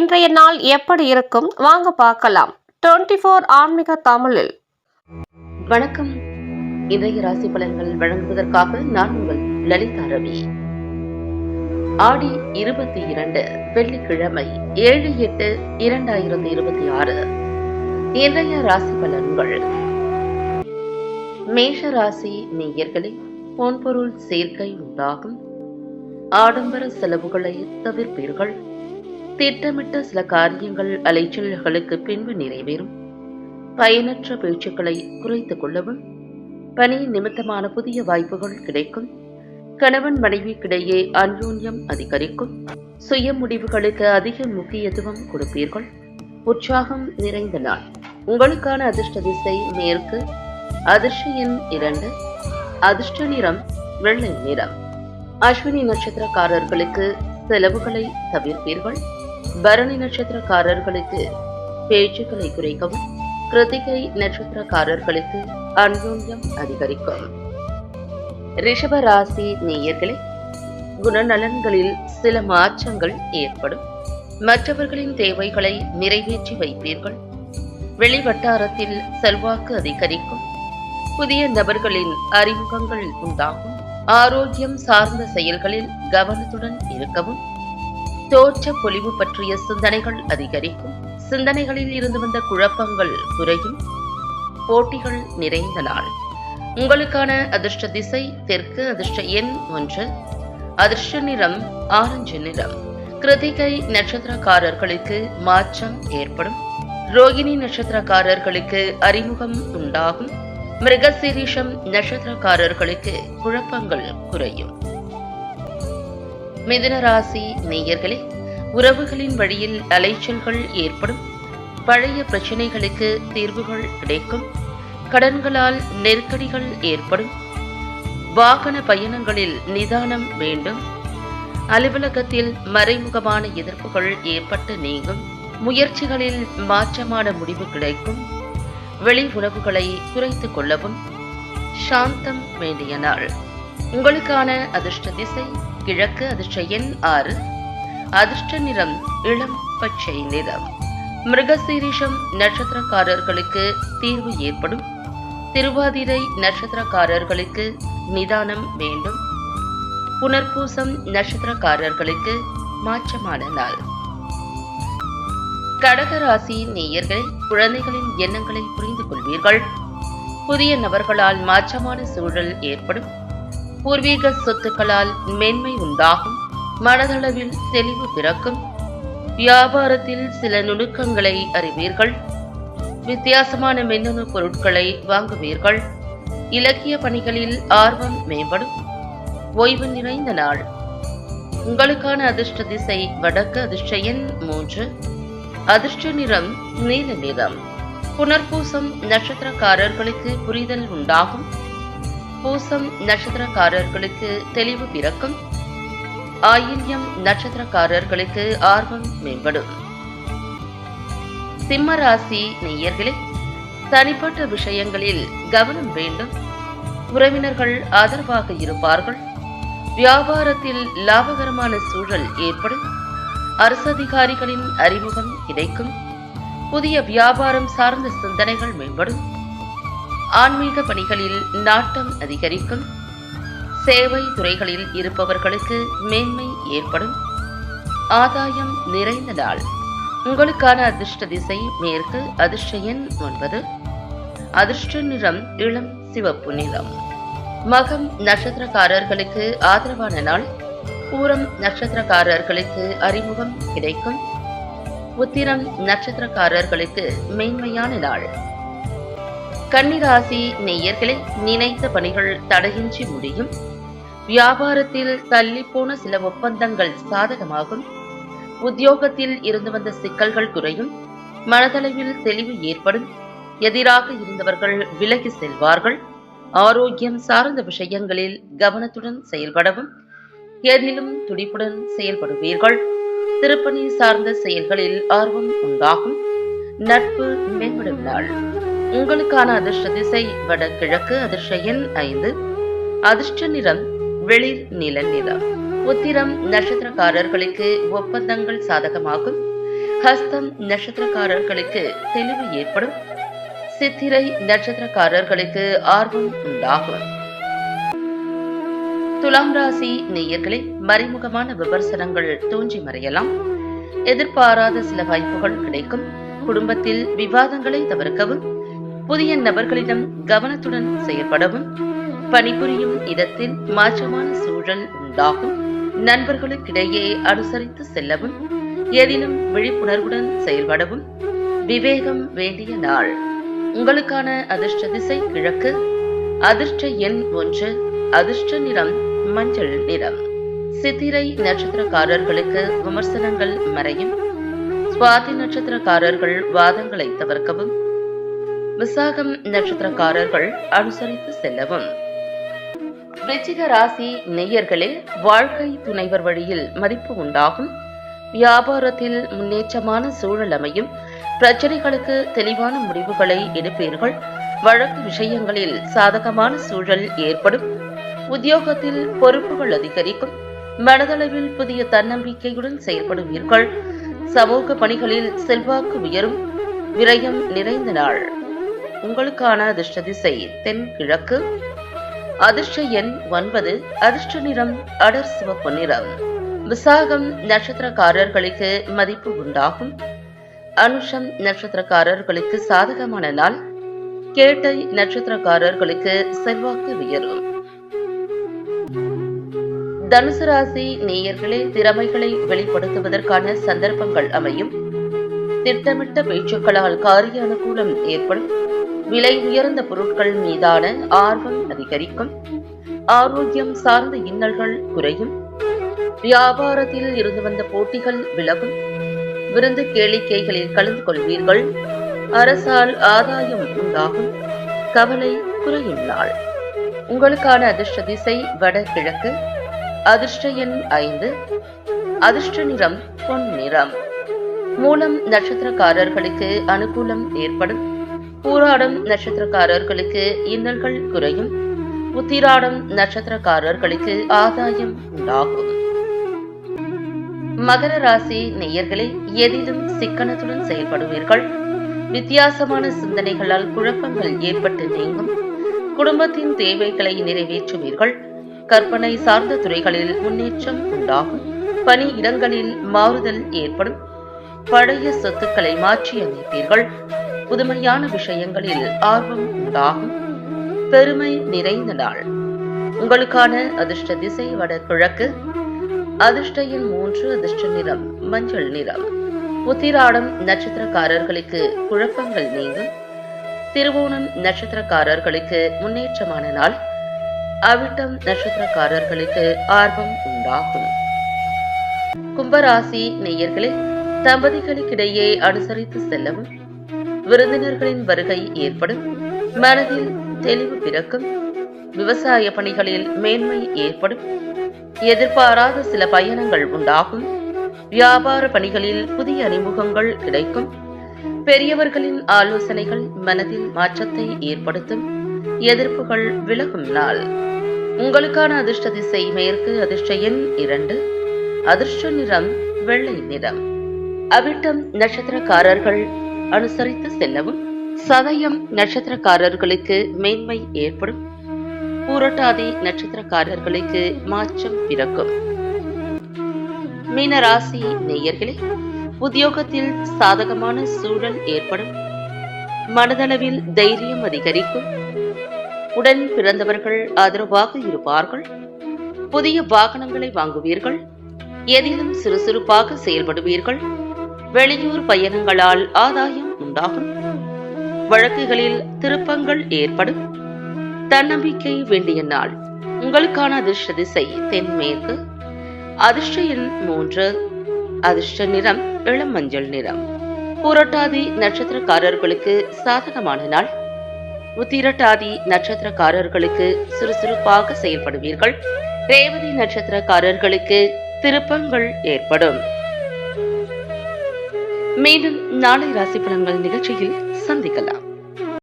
இன்றைய நாள் எப்படி இருக்கும் வாங்க பார்க்கலாம். 24 ஆன்மீக தமிழில். வணக்கம். இன்றைய ராசி பலன்கள் வழங்குவதற்காக நான் உங்கள் லலிதா ரவி. ஆடி 22 வெள்ளிக்கிழமை 7/8/2026 இன்றைய ராசி பலன்கள். மேஷ ராசி நேயர்களே, பொன்பொருள் சேர்க்கை உண்டாகும். ஆடம்பர செலவுகளை தவிர்ப்பீர்கள். திட்டமிட்ட சில காரியங்கள் அலைச்சல்களுக்கு பின்பு நிறைவேறும். பயனற்ற பேச்சுக்களை குறைத்துக் கொள்ளவும். பணி நிமித்தமான புதிய வாய்ப்புகள் கிடைக்கும். கணவன் மனைவிக்கிடையே அன்யோன்யம் அதிகரிக்கும். சுய முடிவுகளுக்கு அதிக முக்கியத்துவம் கொடுப்பீர்கள். உற்சாகம் நிறைந்த நாள். உங்களுக்கான அதிர்ஷ்ட திசை மேற்கு. அதிர்ஷ்ட எண் 2. அதிர்ஷ்ட நிறம் வெள்ளை நிறம். அஸ்வினி நட்சத்திரக்காரர்களுக்கு செலவுகளை தவிர்ப்பீர்கள். பரணி நட்சத்திரக்காரர்களுக்கு பேச்சுக்களை குறைக்கவும். கிருத்திகை நட்சத்திரக்காரர்களுக்கு அன்யோன்யம் அதிகரிக்கும். ரிஷப ராசி நேயர்களே, குணநலன்களில் சில மாற்றங்கள் ஏற்படும். மற்றவர்களின் தேவைகளை நிறைவேற்றி வைப்பீர்கள். வெளிவட்டாரத்தில் செல்வாக்கு அதிகரிக்கும். புதிய நபர்களின் அறிமுகங்கள் உண்டாகும். ஆரோக்கியம் சார்ந்த செயல்களில் கவனத்துடன் இருக்கவும். தோற்ற பொலிவு பற்றிய சிந்தனைகள் அதிகரிக்கும். சிந்தனைகளில் இருந்து வந்த குழப்பங்கள் குறையும். போட்டிகள் நிறைந்த நாள். உங்களுக்கான அதிர்ஷ்ட திசை தெற்கு. அதிர்ஷ்ட எண் 1. அதிர்ஷ்ட நிறம் ஆரஞ்சு நிறம். கிருத்திகை நட்சத்திரக்காரர்களுக்கு மாற்றம் ஏற்படும். ரோகிணி நட்சத்திரக்காரர்களுக்கு அறிமுகம் உண்டாகும். மிருகசீரிஷம் நட்சத்திரக்காரர்களுக்கு குழப்பங்கள் குறையும். மிதுன ராசி நேயர்களே, உறவுகளின் வழியில் அலைச்சல்கள் ஏற்படும். பழைய பிரச்சனைகளுக்கு தீர்வுகள் கிடைக்கும். கடன்களால் நெருக்கடிகள் ஏற்படும். வாகன பயணங்களில் நிதானம் வேண்டும். அலுவலகத்தில் மறைமுகமான எதிர்ப்புகள் ஏற்பட்டு நீங்கும். முயற்சிகளில் மாற்றமான முடிவு கிடைக்கும். வெளி உணவுகளை குறைத்துக் கொள்ளவும். சாந்தம் வேண்டிய நாள். உங்களுக்கான அதிர்ஷ்ட திசை கிழக்கு. அதிர்ஷ்ட எண் 6. அதிர்ஷ்ட நிறம் இளம் பச்சை நிறம். மிருகசீரிஷம் நட்சத்திரக்காரர்களுக்கு தீர்வு ஏற்படும். திருவாதிரை நட்சத்திரக்காரர்களுக்கு நிதானம் வேண்டும். புனர்பூசம் நட்சத்திரக்காரர்களுக்கு மாற்றமான நாள். கடகராசி நேயர்கள், குழந்தைகளின் எண்ணங்களை புரிந்து கொள்வீர்கள். புதிய நபர்களால் மாற்றமான சூழல் ஏற்படும். பூர்வீக சொத்துக்களால் மேன்மை உண்டாகும். மனதளவில் தெளிவு பிறக்கும். வியாபாரத்தில் சில நுணுக்கங்களை அறிவீர்கள். வித்தியாசமான மின்னணு பொருட்களை வாங்குவீர்கள். இலக்கிய பணிகளில் ஆர்வம் மேம்படும். ஓய்வு நிறைந்த நாள். உங்களுக்கான அதிர்ஷ்ட திசை வடக்கு. அதிர்ஷ்ட எண் 3. அதிர்ஷ்ட நிறம் நீல நிறம். புனர்பூசம் நட்சத்திரக்காரர்களுக்கு புரிதல் உண்டாகும். பூசம் நட்சத்திரக்காரர்களுக்கு தெளிவு பிறக்கும். ஆயில்யம் நட்சத்திரக்காரர்களுக்கு ஆர்வம் மேம்படும். சிம்ம ராசி நேயர்களே, தனிப்பட்ட விஷயங்களில் கவனம் வேண்டும். உறவினர்கள் ஆதரவாக இருப்பார்கள். வியாபாரத்தில் லாபகரமான சூழல் ஏற்படும். அரசதிகாரிகளின் அறிமுகம் கிடைக்கும். புதிய வியாபாரம் சார்ந்த சிந்தனைகள் மேம்படும். ஆன்மீக பணிகளில் நாட்டம் அதிகரிக்கும். சேவை துறைகளில் இருப்பவர்களுக்கு மேன்மை ஏற்படும். ஆதாயம் நிறைந்த நாள். உங்களுக்கான அதிர்ஷ்ட திசை மேற்கு. அதிர்ஷ்ட எண் 9. அதிர்ஷ்ட நிறம் இளம் சிவப்பு நிறம். மகம் நட்சத்திரக்காரர்களுக்கு ஆதரவான நாள். பூரம் நட்சத்திரக்காரர்களுக்கு அறிமுகம் கிடைக்கும். உத்திரம் நட்சத்திரக்காரர்களுக்கு மேன்மையான நாள். கன்னிராசி நேயர்களே, நினைத்த பணிகள் தடையின்றி முடியும். வியாபாரத்தில் தள்ளி போன சில ஒப்பந்தங்கள் சாதகமாகும். உத்தியோகத்தில் இருந்து வந்த சிக்கல்கள் குறையும். மனதளவில் தெளிவு ஏற்படும். எதிராக இருந்தவர்கள் விலகி செல்வார்கள். ஆரோக்கியம் சார்ந்த விஷயங்களில் கவனத்துடன் செயல்படவும். எதிலும் துடிப்புடன் செயல்படுவீர்கள். திருப்பணி சார்ந்த செயல்களில் ஆர்வம் உண்டாகும். நட்பு மேம்படும் நாள். உங்களுக்கான அதிர்ஷ்ட திசை வடகிழக்கு. அதிர்ஷ்ட எண் 5. அதிர்ஷ்ட நிறம் வெளிர் நில நிறம். உத்திரம் நட்சத்திரக்காரர்களுக்கு ஒப்பந்தங்கள் சாதகமாகும். ஹஸ்தம் நட்சத்திரக்காரர்களுக்கு தெளிவு ஏற்படும். சித்திரை நட்சத்திரக்காரர்களுக்கு ஆர்வம் உண்டாகும். துலாம் ராசி நேயர்களே, மறைமுகமான விமர்சனங்கள் தோன்றி மறையலாம். எதிர்பாராத சில வாய்ப்புகள் கிடைக்கும். குடும்பத்தில் விவாதங்களை தவிர்க்கவும், புதிய நபர்களிடம் கவனத்துடன் செயல்படவும், பணிபுரியும் இடத்தில் மாற்றமான சூழல் உண்டாகும். நண்பர்களுக்கிடையே அனுசரித்து செல்லவும், எதிலும் விழிப்புணர்வுடன் செயல்படவும் விவேகம் வேண்டிய நாள். உங்களுக்கான அதிர்ஷ்ட திசை கிழக்கு. அதிர்ஷ்ட எண் 1. அதிர்ஷ்ட நிறம் மஞ்சள் நிறம். சித்திரை நட்சத்திரக்காரர்களுக்கு விமர்சனங்கள் மறையும். சுவாதி நட்சத்திரக்காரர்கள் வாதங்களை தவிர்க்கவும், விசாகம் நட்சத்திரக்காரர்கள் அனுசரித்து செல்லவும். விருச்சிக ராசி நேயர்களே, வாழ்க்கை துணைவர் வழியில் மதிப்பு உண்டாகும். வியாபாரத்தில் முன்னேற்றமான சூழல் அமையும். பிரச்சனைகளுக்கு தெளிவான முடிவுகளை எடுப்பீர்கள். வழக்கு விஷயங்களில் சாதகமான சூழல் ஏற்படும். உத்தியோகத்தில் பொறுப்புகள் அதிகரிக்கும். மனதளவில் புதிய தன்னம்பிக்கையுடன் செயல்படுவீர்கள். சமூக பணிகளில் செல்வாக்கு உயரும். விரயம் நிறைந்த நாள். உங்களுக்கான அதிர்ஷ்ட திசை தென்கிழக்கு. அதிர்ஷ்ட எண் 9. அதிர்ஷ்ட நிறம் அடர் சிவப்பு நிறம். விசாகம் நட்சத்திரக்காரர்களுக்கு மதிப்பு உண்டாகும். அனுஷம் நட்சத்திரக்காரர்களுக்கு சாதகமான நாள். கேட்டை நட்சத்திரக்காரர்களுக்கு செல்வாக்கு உயரும். தனுசு ராசி நேயர்களே, திறமைகளை வெளிப்படுத்துவதற்கான சந்தர்ப்பங்கள் அமையும். திட்டமிட்ட பேச்சுக்களால் காரிய அனுகூலம் ஏற்படும். விலை உயர்ந்த பொருட்கள் மீதான ஆர்வம் அதிகரிக்கும். ஆரோக்கியம் சார்ந்த இன்னல்கள் குறையும். வியாபாரத்தில் இருந்து வந்த போட்டிகள் விலகும். விருந்து கேளிக்கைகளில் கலந்து கொள்வீர்கள். அரசால் ஆதாயம் உண்டாகும். கவலை குறையும் நாள். உங்களுக்கான அதிர்ஷ்ட திசை வடகிழக்கு. அதிர்ஷ்ட எண் 5. அதிர்ஷ்ட நிறம் பொன் நிறம். மூலம் நட்சத்திரக்காரர்களுக்கு அனுகூலம் ஏற்படும். பூராடம் நட்சத்திரக்காரர்களுக்கு இன்னல்கள் குறையும். உத்திராடம் நட்சத்திரக்காரர்களுக்கு ஆதாயம் உண்டாகும். மகர ராசி நேயர்களே, எதிலும் சிக்கனத்துடன் செயல்படுவீர்கள். வித்தியாசமான சிந்தனைகளால் குழப்பங்கள் ஏற்பட்டு நீங்கும். குடும்பத்தின் தேவைகளை நிறைவேற்றுவீர்கள். கற்பனை சார்ந்த துறைகளில் முன்னேற்றம் உண்டாகும். பணி இடங்களில் மாறுதல் ஏற்படும். பழைய சொத்துக்களை மாற்றி அமைப்பீர்கள். புதுமையான விஷயங்களில் ஆர்வம் உண்டாகும். பெருமை நிறைந்த நாள். உங்களுக்கான அதிர்ஷ்ட திசை வடகிழக்கு. அதிர்ஷ்ட எண் 3. அதிர்ஷ்ட நிறம் மஞ்சள் நிறம். உத்திராடம் நட்சத்திரக்காரர்களுக்கு குழப்பங்கள் நீங்கும். திருவோணம் நட்சத்திரக்காரர்களுக்கு முன்னேற்றமான நாள். அவிட்டம் நட்சத்திரக்காரர்களுக்கு ஆர்வம் உண்டாகும். கும்பராசி நேயர்களே, தம்பதிகளுக்கிடையே அனுசரித்து செல்லவும், விருந்தினர்களின் வருகை ஏற்படும். மனதில் தெளிவு பிறக்கும். விவசாய பணிகளில் மேன்மை ஏற்படும். எதிர்பாராத சில பயணங்கள் உண்டாகும். வியாபார பணிகளில் புதிய அறிமுகங்கள் கிடைக்கும். பெரியவர்களின் ஆலோசனைகள் மனதில் மாற்றத்தை ஏற்படுத்தும். எதிர்ப்புகள் விலகும் நாள். உங்களுக்கான அதிர்ஷ்ட திசை மேற்கு. அதிர்ஷ்ட எண் 2. அதிர்ஷ்ட நிறம் வெள்ளை நிறம். அவிட்டம் நட்சத்திரக்காரர்கள் அனுசரித்து செல்லவும். சதயம் நட்சத்திரக்காரர்களுக்கு மேன்மை ஏற்படும். பூரட்டாதி நட்சத்திரக்காரர்களுக்கு மாற்றம் பிறக்கும். மீன ராசி நேயர்களே, உத்தியோகத்தில் சாதகமான சூழல் ஏற்படும். மனதளவில் தைரியம் அதிகரிக்கும். உடன் பிறந்தவர்கள் ஆதரவாக இருப்பார்கள். புதிய வாகனங்களை வாங்குவீர்கள். எதிலும் சுறுசுறுப்பாக செயல்படுவீர்கள். வெளியூர் பயணங்களால் ஆதாயம் உண்டாகும். வழக்குகளில் திருப்பங்கள் ஏற்படும். தன்னம்பிக்கை வேண்டிய நாள். உங்களுக்கான அதிர்ஷ்ட திசை தென்மேற்கு. அதிர்ஷ்ட எண் 3. அதிர்ஷ்ட நிறம் இளம் மஞ்சள் நிறம். பூரட்டாதி நட்சத்திரக்காரர்களுக்கு சாதகமான நாள். உத்திரட்டாதி நட்சத்திரக்காரர்களுக்கு சுறுசுறுப்பாக செயல்படுவீர்கள். ரேவதி நட்சத்திரக்காரர்களுக்கு திருப்பங்கள் ஏற்படும். மீண்டும் நாளை ராசி பலன்கள் நிகழ்ச்சியில் சந்திக்கலாம்.